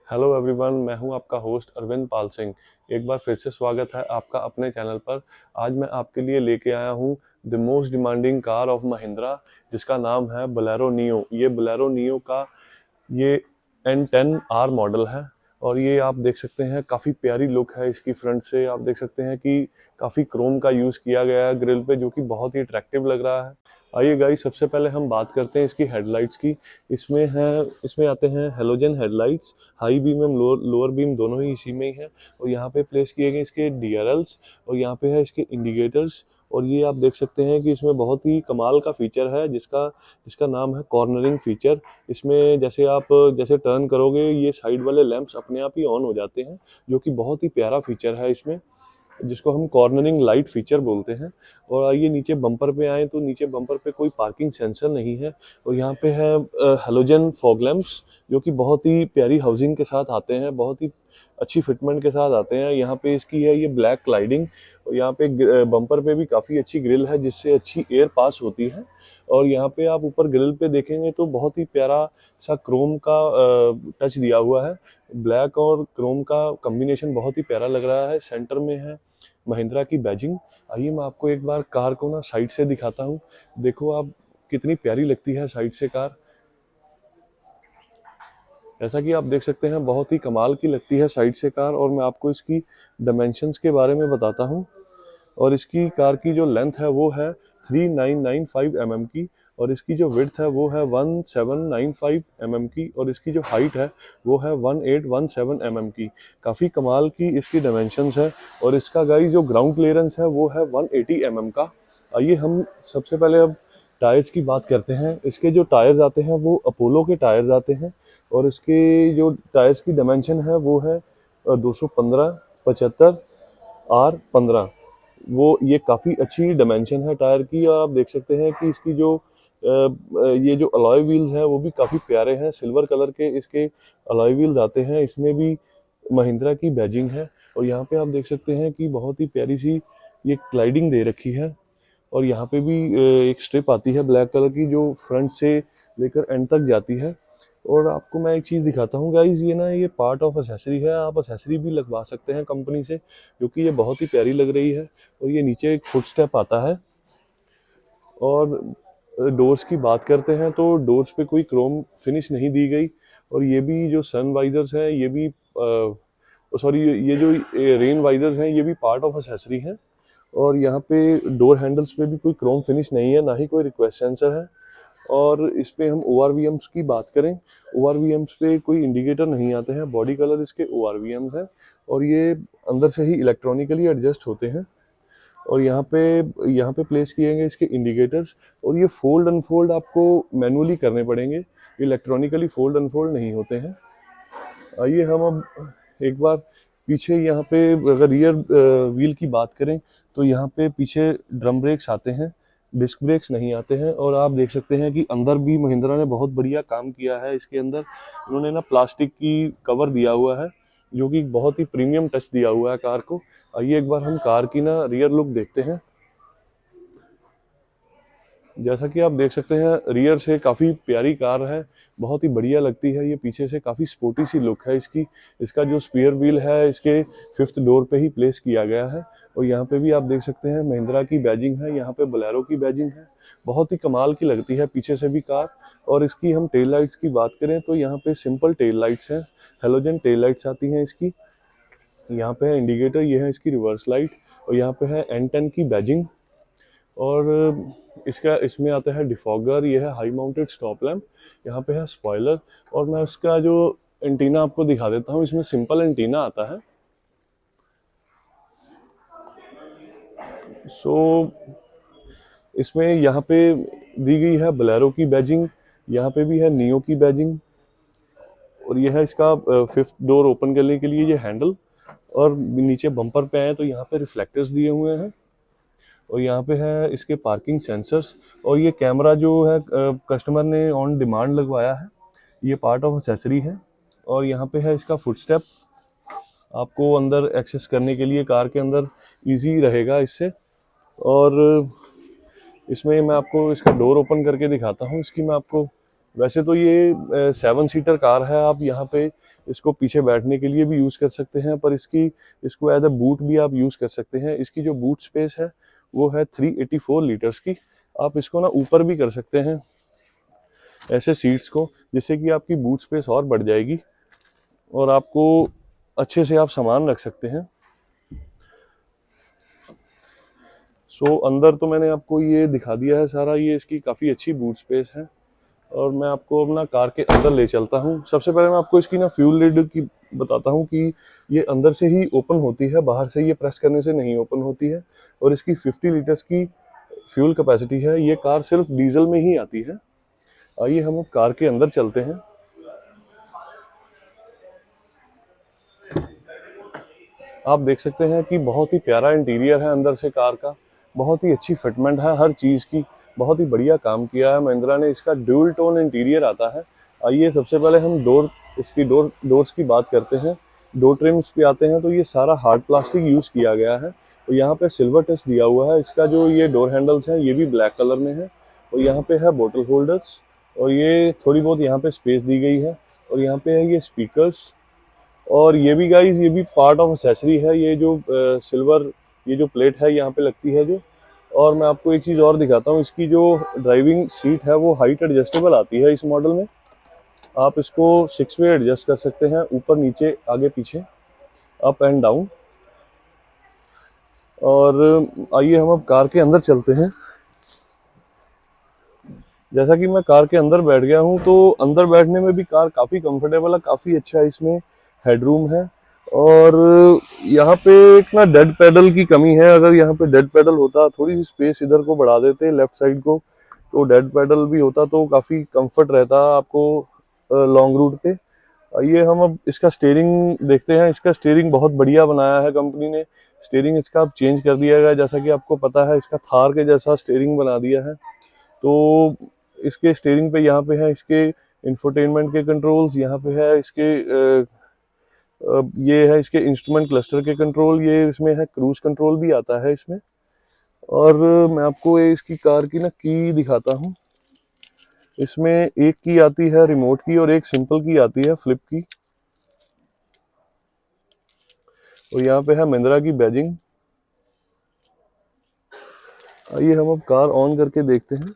Hello everyone, मैं हूं आपका होस्ट अरविंद पाल सिंह। एक बार फिर से स्वागत है आपका अपने चैनल पर। आज मैं आपके लिए लेके आया हूं the most demanding car of Mahindra, जिसका नाम है बोलेरो नियो। ये बोलेरो नियो का ये N10R मॉडल है और ये आप देख सकते हैं काफ़ी प्यारी लुक है इसकी। फ्रंट से आप देख सकते हैं कि काफ़ी क्रोम का यूज़ किया गया है ग्रिल पे, जो कि बहुत ही अट्रैक्टिव लग रहा है। आइए गाइस, सबसे पहले हम बात करते हैं इसकी हेडलाइट्स की। इसमें आते हैं हेलोजन हेडलाइट्स। हाई बीम एवं लोअर बीम दोनों ही इसी में ही है। और यहाँ पे प्लेस किए गए इसके DRLs, और यहाँ पे है इसके इंडिकेटर्स। और ये आप देख सकते हैं कि इसमें बहुत ही कमाल का फीचर है जिसका जिसका नाम है कॉर्नरिंग फीचर। इसमें जैसे टर्न करोगे ये साइड वाले लैंप्स अपने आप ही ऑन हो जाते हैं, जो कि बहुत ही प्यारा फीचर है इसमें, जिसको हम कॉर्नरिंग लाइट फीचर बोलते हैं। और आइए नीचे बम्पर पे आए तो नीचे बम्पर पे कोई पार्किंग सेंसर नहीं है। और यहाँ पे है हेलोजन फॉग लैंप्स, जो कि बहुत ही प्यारी हाउसिंग के साथ आते हैं, बहुत ही अच्छी फिटमेंट के साथ आते हैं। यहाँ पे इसकी है ये ब्लैक क्लाइडिंग। और यहाँ पे बम्पर पे भी काफ़ी अच्छी ग्रिल है जिससे अच्छी एयर पास होती है। और यहाँ पे आप ऊपर ग्रिल पे देखेंगे तो बहुत ही प्यारा सा क्रोम का टच दिया हुआ है। ब्लैक और क्रोम का कॉम्बिनेशन बहुत ही प्यारा लग रहा है। सेंटर में है महिंद्रा की बैजिंग। आइए मैं आपको एक बार कार को ना साइड से दिखाता हूँ। देखो आप, कितनी प्यारी लगती है साइड से कार। जैसा कि आप देख सकते हैं बहुत ही कमाल की लगती है साइड से कार। और मैं आपको इसकी डायमेंशंस के बारे में बताता हूँ। और इसकी कार की जो लेंथ है वो है 3995 mm की। और इसकी जो विड्थ है वो है 1795 mm की। और इसकी जो हाइट है वो है 1817 mm की। काफ़ी कमाल की इसकी डायमेंशंस है। और इसका गाइस जो ग्राउंड क्लियरेंस है वो है 180 mm का। आइए हम सबसे पहले अब टायर्स की बात करते हैं। इसके जो टायर्स आते हैं वो अपोलो के टायर्स आते हैं। और इसके जो टायर्स की डायमेंशन है वो है 215 75 R15। वो ये काफ़ी अच्छी डायमेंशन है टायर की। और आप देख सकते हैं कि इसकी जो ये जो अलॉय व्हील्स हैं वो भी काफ़ी प्यारे हैं। सिल्वर कलर के इसके अलॉय व्हील्स आते हैं। इसमें भी महिंद्रा की बैजिंग है। और यहाँ पे आप देख सकते हैं कि बहुत ही प्यारी सी ये क्लाइडिंग दे रखी है। और यहाँ पे भी एक स्ट्रिप आती है ब्लैक कलर की, जो फ्रंट से लेकर एंड तक जाती है। और आपको मैं एक चीज़ दिखाता हूँ गाइज, ये पार्ट ऑफ एसेसरी है। आप एसेसरी भी लगवा सकते हैं कंपनी से, जो कि ये बहुत ही प्यारी लग रही है। और ये नीचे एक फुट स्टेप आता है। और डोर्स की बात करते हैं तो डोर्स पे कोई क्रोम फिनिश नहीं दी गई। और ये भी जो सन वाइजर्स हैं ये भी सॉरी, ये जो रेन वाइजर्स हैं ये भी पार्ट ऑफ एसेसरी हैं। और यहाँ पे डोर हैंडल्स पे भी कोई क्रोम फिनिश नहीं है, ना ही कोई रिक्वेस्ट सेंसर है। और इस पे हम ORVMs की बात करें, ORVMs पे कोई इंडिकेटर नहीं आते हैं। बॉडी कलर इसके ORVMs है। और ये अंदर से ही इलेक्ट्रॉनिकली एडजस्ट होते हैं। और यहाँ पे प्लेस किए गए इसके इंडिकेटर्स। और ये फोल्ड अनफोल्ड आपको मैनुअली करने पड़ेंगे, इलेक्ट्रॉनिकली फोल्ड अनफोल्ड नहीं होते हैं। आइए हम अब एक बार पीछे यहाँ पे अगर रियर व्हील की बात करें तो यहाँ पे पीछे ड्रम ब्रेक्स आते हैं, डिस्क ब्रेक्स नहीं आते हैं। और आप देख सकते हैं कि अंदर भी महिंद्रा ने बहुत बढ़िया काम किया है। इसके अंदर इन्होंने ना प्लास्टिक की कवर दिया हुआ है, जो कि बहुत ही प्रीमियम टच दिया हुआ है कार को। आइए एक बार हम कार की ना रियर लुक देखते हैं। जैसा कि आप देख सकते हैं रियर से काफ़ी प्यारी कार है, बहुत ही बढ़िया लगती है। ये पीछे से काफ़ी स्पोर्टी सी लुक है इसकी। इसका जो स्पेयर व्हील है इसके 5th डोर पे ही प्लेस किया गया है। और यहाँ पे भी आप देख सकते हैं महिंद्रा की बैजिंग है, यहाँ पे बोलेरो की बैजिंग है। बहुत ही कमाल की लगती है पीछे से भी कार। और इसकी हम टेल लाइट्स की बात करें तो यहाँ पे सिंपल टेल लाइट्स हैं, हेलोजन टेल लाइट्स आती हैं इसकी। यहाँ पे है इंडिकेटर, ये है इसकी रिवर्स लाइट। और यहाँ पे है N10 की बैजिंग। और इसमें आता है डिफॉगर, ये है हाई माउंटेड स्टॉप लैम्प। यहाँ पे है स्पॉइलर। और मैं उसका जो एंटीना आपको दिखा देता हूँ, इसमें सिंपल एंटीना आता है। सो इसमें यहाँ पे दी गई है बोलेरो की बैजिंग, यहाँ पे भी है नियो की बैजिंग। और यह है इसका 5th डोर ओपन करने के लिए ये हैंडल। और नीचे बम्पर पे आए तो यहाँ पे रिफ्लेक्टर्स दिए हुए हैं। और यहाँ पे है इसके पार्किंग सेंसर्स। और ये कैमरा जो है कस्टमर ने ऑन डिमांड लगवाया है, ये पार्ट ऑफ एक्सेसरी है। और यहाँ पे है इसका फुट स्टेप, आपको अंदर एक्सेस करने के लिए कार के अंदर इजी रहेगा इससे। और इसमें मैं आपको इसका डोर ओपन करके दिखाता हूँ। इसकी मैं आपको वैसे तो ये 7 सीटर कार है, आप यहाँ पे इसको पीछे बैठने के लिए भी यूज़ कर सकते हैं, पर इसको एज अ बूट भी आप यूज़ कर सकते हैं। इसकी जो बूट स्पेस है वो है 384 लीटर्स की। आप इसको ना ऊपर भी कर सकते हैं ऐसे सीट्स को, जिससे कि आपकी बूट स्पेस और बढ़ जाएगी और आपको अच्छे से आप सामान रख सकते हैं। अंदर तो मैंने आपको ये दिखा दिया है सारा, ये इसकी काफ़ी अच्छी बूट स्पेस है। और मैं आपको अपना कार के अंदर ले चलता हूँ। सबसे पहले मैं आपको इसकी ना फ्यूल लिड की बताता हूँ कि ये अंदर से ही ओपन होती है, बाहर से ये प्रेस करने से नहीं ओपन होती है। और इसकी 50 लीटर्स की फ्यूल कैपेसिटी है। ये कार सिर्फ डीजल में ही आती है। आइए हम अब कार के अंदर चलते हैं। आप देख सकते हैं कि बहुत ही प्यारा इंटीरियर है अंदर से कार का, बहुत ही अच्छी फिटमेंट है हर चीज़ की, बहुत ही बढ़िया काम किया है महिंद्रा ने। इसका ड्यूल टोन इंटीरियर आता है। आइए सबसे पहले हम इसकी डोर्स की बात करते हैं। डोर ट्रिम्स पे आते हैं तो ये सारा हार्ड प्लास्टिक यूज़ किया गया है और यहाँ पे सिल्वर टच दिया हुआ है। इसका जो ये डोर हैंडल्स हैं ये भी ब्लैक कलर में है और यहाँ पे है बोतल होल्डर्स और ये थोड़ी बहुत यहाँ पे स्पेस दी गई है और यहाँ पे है ये स्पीकर्स। और ये भी गाइस, ये भी पार्ट ऑफ एक्सेसरी है। ये जो सिल्वर ये जो प्लेट है यहाँ पे लगती है जो। और मैं आपको एक चीज़ और दिखाता हूँ, इसकी जो ड्राइविंग सीट है वो हाइट एडजस्टेबल आती है इस मॉडल में। आप इसको 6 वे एडजस्ट कर सकते हैं, ऊपर नीचे आगे पीछे, अप एंड डाउन। और आइए हम अब कार के अंदर चलते हैं। जैसा कि मैं कार के अंदर बैठ गया हूं, तो अंदर बैठने में भी कार काफ़ी कंफर्टेबल है, काफ़ी अच्छा इसमें हेडरूम है। और यहाँ पे एक ना डेड पेडल की कमी है। अगर यहाँ पे डेड पेडल होता, थोड़ी सी स्पेस इधर को बढ़ा देते लेफ्ट साइड को, तो डेड पेडल भी होता तो काफ़ी कंफर्ट रहता आपको लॉन्ग रूट पे। आइए हम अब इसका स्टीयरिंग देखते हैं। इसका स्टीयरिंग बहुत बढ़िया बनाया है कंपनी ने। स्टीयरिंग इसका अब चेंज कर दिया गया, जैसा कि आपको पता है इसका थार के जैसा स्टीयरिंग बना दिया है। तो इसके स्टीयरिंग पे यहाँ पे है इसके इंफोटेनमेंट के कंट्रोल्स, यहाँ पे है इसके ये है इसके इंस्ट्रूमेंट क्लस्टर के कंट्रोल, ये इसमें है क्रूज कंट्रोल भी आता है इसमें। और मैं आपको ये इसकी कार की ना की दिखाता हूँ। इसमें एक की आती है रिमोट की और एक सिंपल की आती है फ्लिप की। और यहाँ पे है महिंद्रा की बैजिंग। आइए हम अब कार ऑन करके देखते हैं।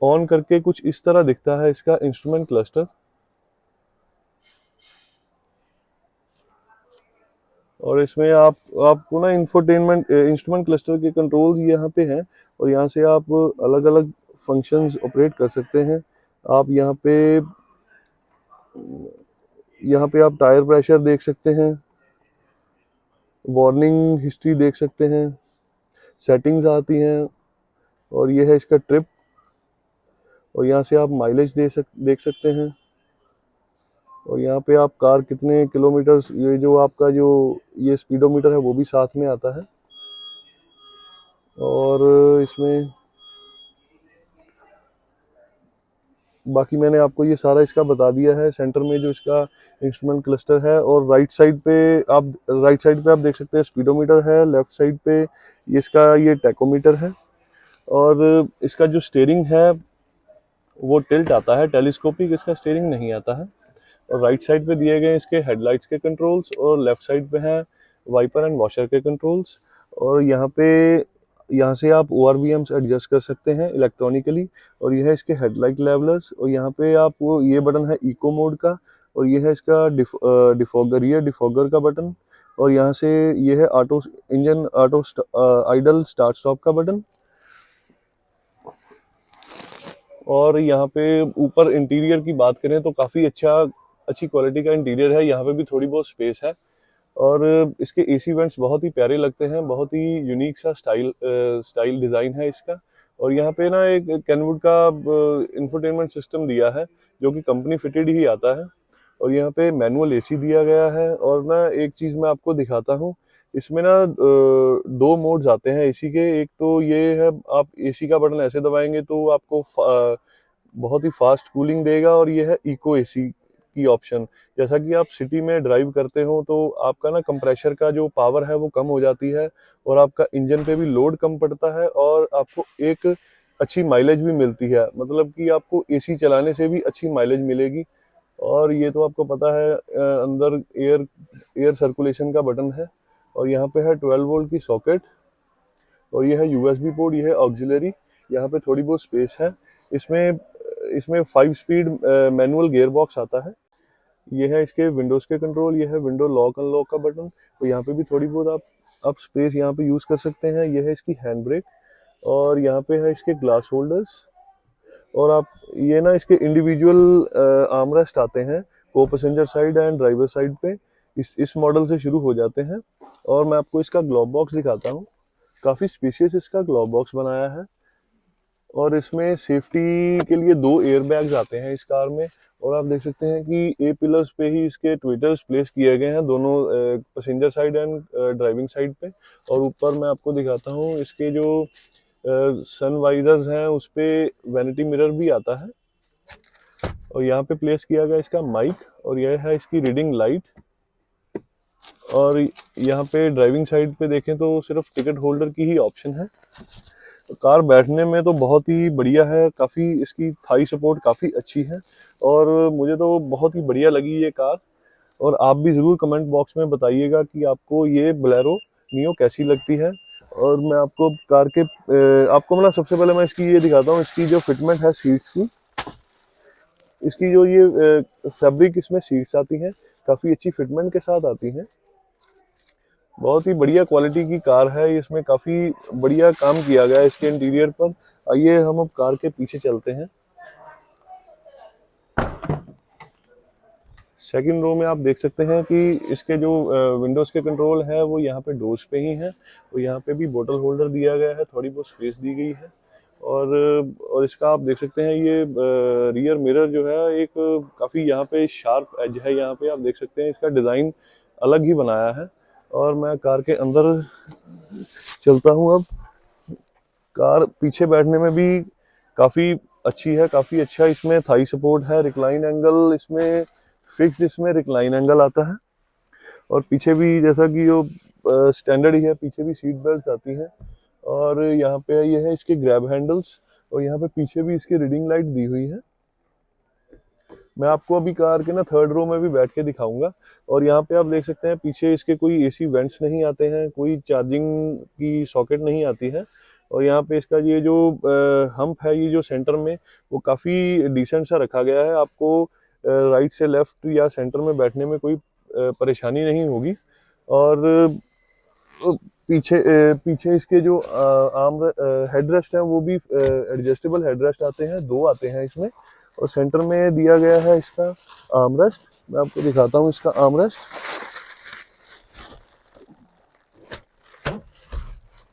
ऑन करके कुछ इस तरह दिखता है इसका इंस्ट्रूमेंट क्लस्टर। और इसमें आपको ना इंफोटेनमेंट इंस्ट्रूमेंट क्लस्टर के कंट्रोल यहाँ पे हैं और यहाँ से आप अलग अलग फंक्शंस ऑपरेट कर सकते हैं। आप यहाँ पे आप टायर प्रेशर देख सकते हैं, वार्निंग हिस्ट्री देख सकते हैं, सेटिंग्स आती हैं और ये है इसका ट्रिप। और यहाँ से आप माइलेज देख सकते हैं। और यहाँ पे आप कार कितने किलोमीटर, ये जो आपका जो ये स्पीडोमीटर है वो भी साथ में आता है। और इसमें बाकी मैंने आपको ये सारा इसका बता दिया है। सेंटर में जो इसका इंस्ट्रूमेंट क्लस्टर है और राइट साइड पे आप देख सकते हैं स्पीडोमीटर है, लेफ्ट साइड पे ये इसका ये टैकोमीटर है। और इसका जो स्टीयरिंग है वो टिल्ट आता है, टेलीस्कोपिक इसका स्टीयरिंग नहीं आता है। और राइट साइड पे दिए गए इसके हेडलाइट्स के कंट्रोल्स और लेफ्ट साइड पे हैं वाइपर एंड वॉशर के कंट्रोल्स। और यहाँ से आप ORVMs एडजस्ट कर सकते हैं इलेक्ट्रॉनिकली। और यह है इसके हेडलाइट लेवलर्स। और यहाँ पे आप वो ये बटन है इको मोड का और ये है इसका डिफॉगर, ये डिफॉगर का बटन। और यहाँ से ये है ऑटो आइडल स्टार्ट स्टॉप का बटन। और यहाँ पे ऊपर इंटीरियर की बात करें तो काफ़ी अच्छी क्वालिटी का इंटीरियर है। यहाँ पे भी थोड़ी बहुत स्पेस है और इसके AC वेंट्स बहुत ही प्यारे लगते हैं, बहुत ही यूनिक सा स्टाइल डिज़ाइन है इसका। और यहाँ पे ना एक कैनवुड का इंफोटेनमेंट सिस्टम दिया है जो कि कंपनी फिटेड ही आता है। और यहाँ पे मैनुअल AC दिया गया है। और ना एक चीज़ मैं आपको दिखाता हूँ, इसमें ना 2 मोड्स आते हैं AC के। एक तो ये है, आप AC का बटन ऐसे दबाएंगे तो आपको बहुत ही फास्ट कूलिंग देगा और ये है इको AC की ऑप्शन। जैसा कि आप सिटी में ड्राइव करते हो तो आपका ना कंप्रेशर का जो पावर है वो कम हो जाती है और आपका इंजन पे भी लोड कम पड़ता है और आपको एक अच्छी माइलेज भी मिलती है, मतलब कि आपको एसी चलाने से भी अच्छी माइलेज मिलेगी। और ये तो आपको पता है अंदर एयर एयर सर्कुलेशन का बटन है और यहाँ पे है 12 वोल्ट की सॉकेट और ये है यूएसबी पोर्ट, ये है ऑक्सिलरी। यहाँ पे थोड़ी बहुत स्पेस है। इसमें इसमें 5 स्पीड मैनुअल गियर बॉक्स आता है। ये है इसके विंडोज के कंट्रोल, ये है विंडो लॉक अनलॉक का बटन। तो यहाँ पे भी थोड़ी बहुत आप स्पेस यहाँ पे यूज कर सकते हैं। ये है इसकी हैंड ब्रेक और यहाँ पे है इसके ग्लास होल्डर्स। और आप ये ना इसके इंडिविजुअल आर्मरेस्ट आते हैं, को passenger side and driver side पे इस मॉडल से शुरू हो जाते हैं। और मैं आपको इसका ग्लोव बॉक्स दिखाता हूँ। काफ़ी स्पेशियस इसका ग्लोव बॉक्स बनाया है और इसमें सेफ्टी के लिए 2 एयर बैग्स आते हैं इस कार में। और आप देख सकते हैं कि ए पिलर्स पे ही इसके ट्विटर्स प्लेस किए गए हैं, दोनों passenger side and driving side पे। और ऊपर मैं आपको दिखाता हूँ इसके जो सन वाइजर्स हैं उस पे वैनिटी मिरर भी आता है। और यहाँ पे प्लेस किया गया इसका माइक और यह है इसकी रीडिंग लाइट। और यहाँ पे ड्राइविंग साइड पे देखें तो सिर्फ टिकट होल्डर की ही ऑप्शन है। कार बैठने में तो बहुत ही बढ़िया है, काफ़ी इसकी थाई सपोर्ट काफ़ी अच्छी है और मुझे तो बहुत ही बढ़िया लगी ये कार। और आप भी ज़रूर कमेंट बॉक्स में बताइएगा कि आपको ये बोलेरो नियो कैसी लगती है। और मैं आपको कार के आपको मतलब सबसे पहले मैं इसकी ये दिखाता हूँ, इसकी जो फिटमेंट है सीट्स की। इसकी जो ये फैब्रिक इसमें सीट्स आती हैं काफ़ी अच्छी फिटमेंट के साथ आती हैं। बहुत ही बढ़िया क्वालिटी की कार है, इसमें काफ़ी बढ़िया काम किया गया है इसके इंटीरियर पर। आइए हम अब कार के पीछे चलते हैं। सेकंड रो में आप देख सकते हैं कि इसके जो विंडोज़ के कंट्रोल है वो यहाँ पे डोर्स पे ही है। तो यहाँ पे भी बोतल होल्डर दिया गया है, थोड़ी बहुत स्पेस दी गई है। और इसका आप देख सकते हैं ये रियर मिरर जो है एक काफ़ी यहाँ पे शार्प एज है, यहाँ पे आप देख सकते हैं इसका डिज़ाइन अलग ही बनाया है। और मैं कार के अंदर चलता हूँ अब। कार पीछे बैठने में भी काफ़ी अच्छी है, काफ़ी अच्छा इसमें थाई सपोर्ट है। रिक्लाइन एंगल इसमें फिक्स्ड इसमें रिक्लाइन एंगल आता है। और पीछे भी जैसा कि जो स्टैंडर्ड ही है, पीछे भी सीट बेल्ट आती है। और यहाँ पे ये है इसके ग्रैब हैंडल्स और यहाँ पे पीछे भी इसकी रीडिंग लाइट दी हुई है। मैं आपको अभी कार के ना थर्ड रो में भी बैठ के दिखाऊंगा। और यहाँ पे आप देख सकते हैं पीछे इसके कोई एसी वेंट्स नहीं आते हैं, कोई चार्जिंग की सॉकेट नहीं आती है। और यहाँ पे इसका ये जो हम्प है, ये जो सेंटर में वो काफ़ी डिसेंट सा रखा गया है। आपको राइट से लेफ्ट या सेंटर में बैठने में कोई परेशानी नहीं होगी। और पीछे इसके जो आर्म हेडरेस्ट हैं वो भी एडजस्टेबल हेडरेस्ट आते हैं, 2 आते हैं इसमें। और सेंटर में दिया गया है इसका आर्मरेस्ट। मैं आपको दिखाता हूँ इसका आर्मरेस्ट।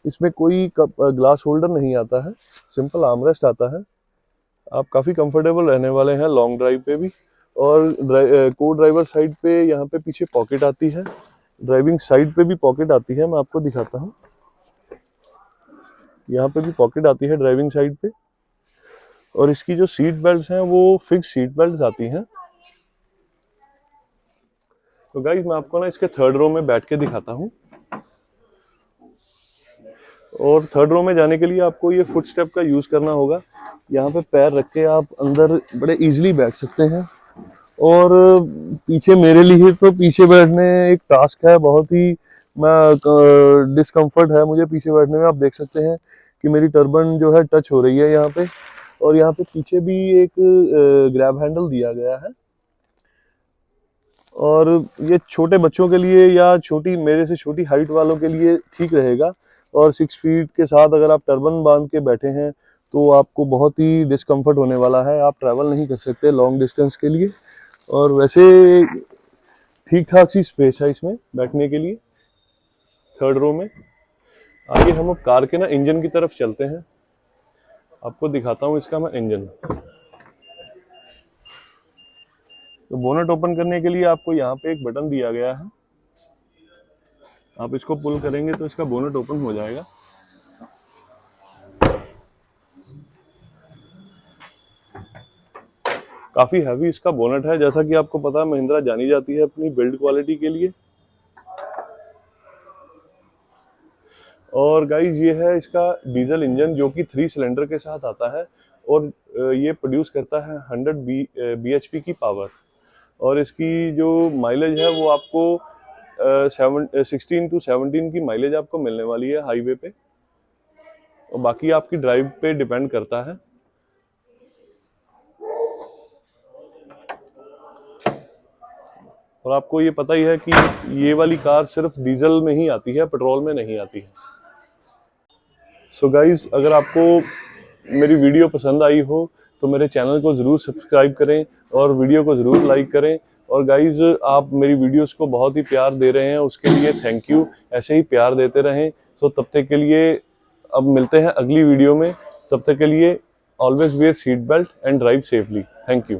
इसमें कोई ग्लास होल्डर नहीं आता है, सिंपल आर्मरेस्ट आता है। आप काफ़ी कंफर्टेबल रहने वाले हैं लॉन्ग ड्राइव पे भी। और को ड्राइवर साइड पे यहाँ पे पीछे पॉकेट आती है, ड्राइविंग साइड पे भी पॉकेट आती है। मैं आपको दिखाता हूँ, यहाँ पे भी पॉकेट आती है ड्राइविंग साइड पे। और इसकी जो सीट बेल्ट हैं वो फिक्स सीट बेल्ट आती हैं। तो गाइस मैं आपको ना इसके थर्ड रो में बैठ के दिखाता हूँ। और थर्ड रो में जाने के लिए आपको ये फुट स्टेप का यूज़ करना होगा। यहाँ पे पैर रख के आप अंदर बड़े इजीली बैठ सकते हैं। और पीछे मेरे लिए तो पीछे बैठने एक टास्क है, बहुत ही मैं डिस्कम्फर्ट है मुझे पीछे बैठने में। आप देख सकते हैं कि मेरी टर्बन जो है टच हो रही है यहाँ पे। और यहाँ पे पीछे भी एक ग्रैब हैंडल दिया गया है। और ये छोटे बच्चों के लिए या छोटी मेरे से छोटी हाइट वालों के लिए ठीक रहेगा। और 6 फीट के साथ अगर आप टर्बन बांध के बैठे हैं तो आपको बहुत ही डिस्कम्फर्ट होने वाला है, आप ट्रैवल नहीं कर सकते लॉन्ग डिस्टेंस के लिए। और वैसे ठीक ठाक सी स्पेस है इसमें बैठने के लिए थर्ड रो में। आगे हम अब कार के ना इंजन की तरफ चलते हैं, आपको दिखाता हूँ इसका मैं इंजन। तो बोनट ओपन करने के लिए आपको यहाँ पे एक बटन दिया गया है, आप इसको पुल करेंगे तो इसका बोनट ओपन हो जाएगा। काफ़ी हैवी इसका बोनट है। जैसा कि आपको पता है महिंद्रा जानी जाती है अपनी बिल्ड क्वालिटी के लिए। और गाइज ये है इसका डीजल इंजन जो कि 3 सिलेंडर के साथ आता है और ये प्रोड्यूस करता है 100 bhp की पावर। और इसकी जो माइलेज है वो आपको 16 to 17 की माइलेज आपको मिलने वाली है हाईवे पे, और बाकी आपकी ड्राइव पे डिपेंड करता है। और आपको ये पता ही है कि ये वाली कार सिर्फ डीजल में ही आती है, पेट्रोल में नहीं आती है। सो गाइज, अगर आपको मेरी वीडियो पसंद आई हो तो मेरे चैनल को ज़रूर सब्सक्राइब करें और वीडियो को ज़रूर लाइक करें। और गाइज, आप मेरी वीडियोस को बहुत ही प्यार दे रहे हैं, उसके लिए थैंक यू। ऐसे ही प्यार देते रहें। सो तब तक के लिए अब मिलते हैं अगली वीडियो में। तब तक के लिए always wear seat belt and drive safely. Thank you.